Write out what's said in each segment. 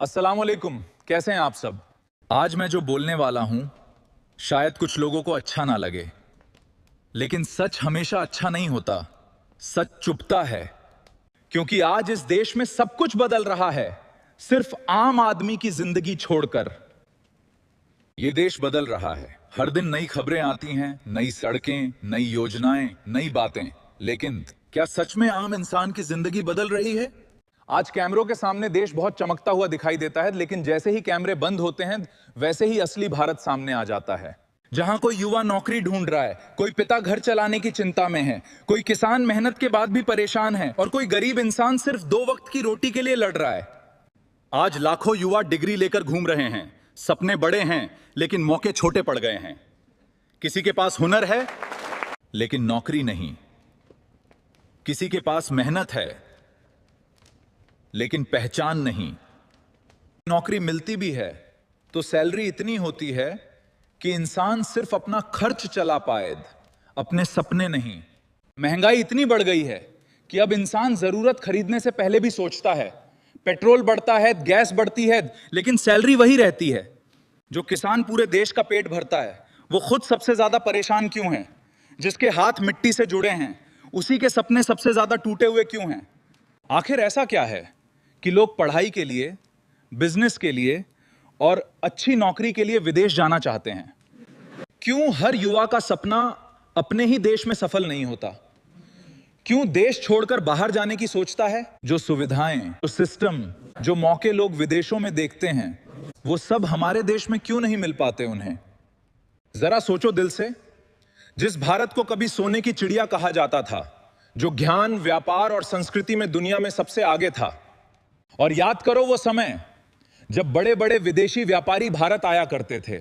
अस्सलाम वालेकुम। कैसे हैं आप सब? आज मैं जो बोलने वाला हूं शायद कुछ लोगों को अच्छा ना लगे, लेकिन सच हमेशा अच्छा नहीं होता। सच चुभता है, क्योंकि आज इस देश में सब कुछ बदल रहा है, सिर्फ आम आदमी की जिंदगी छोड़कर। ये देश बदल रहा है। हर दिन नई खबरें आती हैं, नई सड़कें, नई योजनाएं, नई बातें। लेकिन क्या सच में आम इंसान की जिंदगी बदल रही है? आज कैमरों के सामने देश बहुत चमकता हुआ दिखाई देता है, लेकिन जैसे ही कैमरे बंद होते हैं वैसे ही असली भारत सामने आ जाता है। जहां कोई युवा नौकरी ढूंढ रहा है, कोई पिता घर चलाने की चिंता में है, कोई किसान मेहनत के बाद भी परेशान है और कोई गरीब इंसान सिर्फ 2 वक्त की रोटी के लिए लड़ रहा है। आज लाखों युवा डिग्री लेकर घूम रहे हैं। सपने बड़े हैं, लेकिन मौके छोटे पड़ गए हैं। किसी के पास हुनर है, लेकिन नौकरी नहीं। किसी के पास मेहनत है, लेकिन पहचान नहीं। नौकरी मिलती भी है तो सैलरी इतनी होती है कि इंसान सिर्फ अपना खर्च चला पाए, अपने सपने नहीं। महंगाई इतनी बढ़ गई है कि अब इंसान जरूरत खरीदने से पहले भी सोचता है। पेट्रोल बढ़ता है, गैस बढ़ती है, लेकिन सैलरी वही रहती है। जो किसान पूरे देश का पेट भरता है, वो खुद सबसे ज्यादा परेशान क्यों है? जिसके हाथ मिट्टी से जुड़े हैं, उसी के सपने सबसे ज्यादा टूटे हुए क्यों हैं? आखिर ऐसा क्या है कि लोग पढ़ाई के लिए, बिजनेस के लिए और अच्छी नौकरी के लिए विदेश जाना चाहते हैं? क्यों हर युवा का सपना अपने ही देश में सफल नहीं होता? क्यों देश छोड़कर बाहर जाने की सोचता है? जो सुविधाएं, जो सिस्टम, जो मौके लोग विदेशों में देखते हैं, वो सब हमारे देश में क्यों नहीं मिल पाते उन्हें? जरा सोचो दिल से। जिस भारत को कभी सोने की चिड़िया कहा जाता था, जो ज्ञान, व्यापार और संस्कृति में दुनिया में सबसे आगे था, और याद करो वो समय जब बड़े बड़े विदेशी व्यापारी भारत आया करते थे,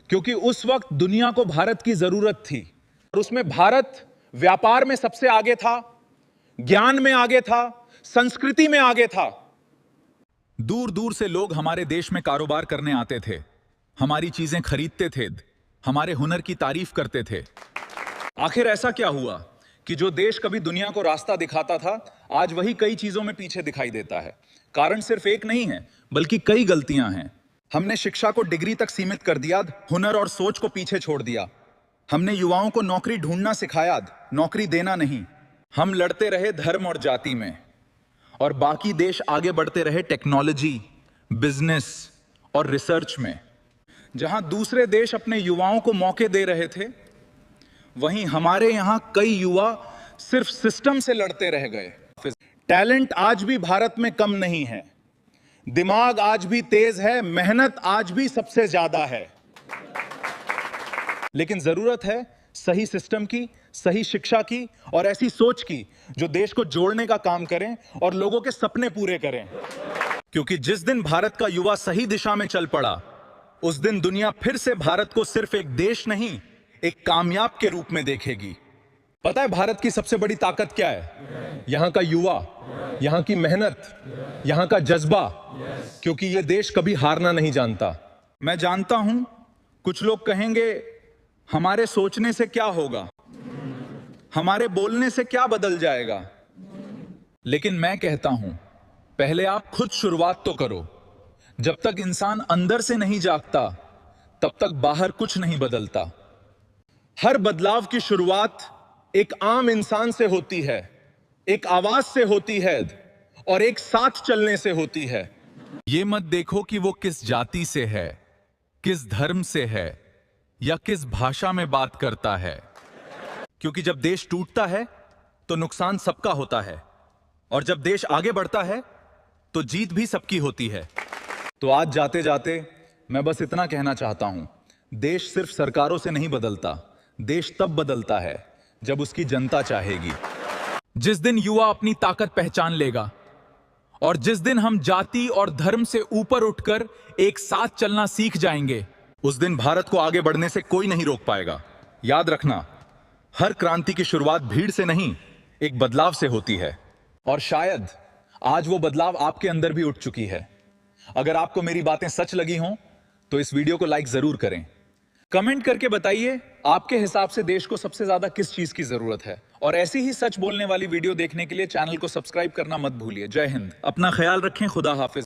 क्योंकि उस वक्त दुनिया को भारत की जरूरत थी। और उसमें भारत व्यापार में सबसे आगे था, ज्ञान में आगे था, संस्कृति में आगे था। दूर दूर से लोग हमारे देश में कारोबार करने आते थे, हमारी चीजें खरीदते थे, हमारे हुनर की तारीफ करते थे। आखिर ऐसा क्या हुआ कि जो देश कभी दुनिया को रास्ता दिखाता था, आज वही कई चीजों में पीछे दिखाई देता है? कारण सिर्फ एक नहीं है, बल्कि कई गलतियां हैं। हमने शिक्षा को डिग्री तक सीमित कर दिया, हुनर और सोच को पीछे छोड़ दिया। हमने युवाओं को नौकरी ढूंढना सिखाया, नौकरी देना नहीं। हम लड़ते रहे धर्म और जाति में, और बाकी देश आगे बढ़ते रहे टेक्नोलॉजी, बिजनेस और रिसर्च में। जहां दूसरे देश अपने युवाओं को मौके दे रहे थे, वहीं हमारे यहां कई युवा सिर्फ सिस्टम से लड़ते रह गए। टैलेंट आज भी भारत में कम नहीं है, दिमाग आज भी तेज है, मेहनत आज भी सबसे ज्यादा है। लेकिन जरूरत है सही सिस्टम की, सही शिक्षा की और ऐसी सोच की जो देश को जोड़ने का काम करें और लोगों के सपने पूरे करें। क्योंकि जिस दिन भारत का युवा सही दिशा में चल पड़ा, उस दिन दुनिया फिर से भारत को सिर्फ एक देश नहीं, एक कामयाब के रूप में देखेगी। पता है भारत की सबसे बड़ी ताकत क्या है? यहां का युवा, यहां की मेहनत, यहां का जज्बा। क्योंकि यह देश कभी हारना नहीं जानता। मैं जानता हूं कुछ लोग कहेंगे, हमारे सोचने से क्या होगा, हमारे बोलने से क्या बदल जाएगा? लेकिन मैं कहता हूं, पहले आप खुद शुरुआत तो करो। जब तक इंसान अंदर से नहीं जागता, तब तक बाहर कुछ नहीं बदलता। हर बदलाव की शुरुआत एक आम इंसान से होती है, एक आवाज से होती है और एक साथ चलने से होती है। ये मत देखो कि वो किस जाति से है, किस धर्म से है या किस भाषा में बात करता है। क्योंकि जब देश टूटता है तो नुकसान सबका होता है, और जब देश आगे बढ़ता है तो जीत भी सबकी होती है। तो आज जाते जाते मैं बस इतना कहना चाहता हूं, देश सिर्फ सरकारों से नहीं बदलता, देश तब बदलता है जब उसकी जनता चाहेगी। जिस दिन युवा अपनी ताकत पहचान लेगा और जिस दिन हम जाति और धर्म से ऊपर उठकर एक साथ चलना सीख जाएंगे, उस दिन भारत को आगे बढ़ने से कोई नहीं रोक पाएगा। याद रखना, हर क्रांति की शुरुआत भीड़ से नहीं, एक बदलाव से होती है। और शायद आज वो बदलाव आपके अंदर भी उठ चुकी है। अगर आपको मेरी बातें सच लगी हों तो इस वीडियो को लाइक जरूर करें। कमेंट करके बताइए आपके हिसाब से देश को सबसे ज्यादा किस चीज की जरूरत है। और ऐसी ही सच बोलने वाली वीडियो देखने के लिए चैनल को सब्सक्राइब करना मत भूलिए। जय हिंद। अपना ख्याल रखें। खुदा हाफिज।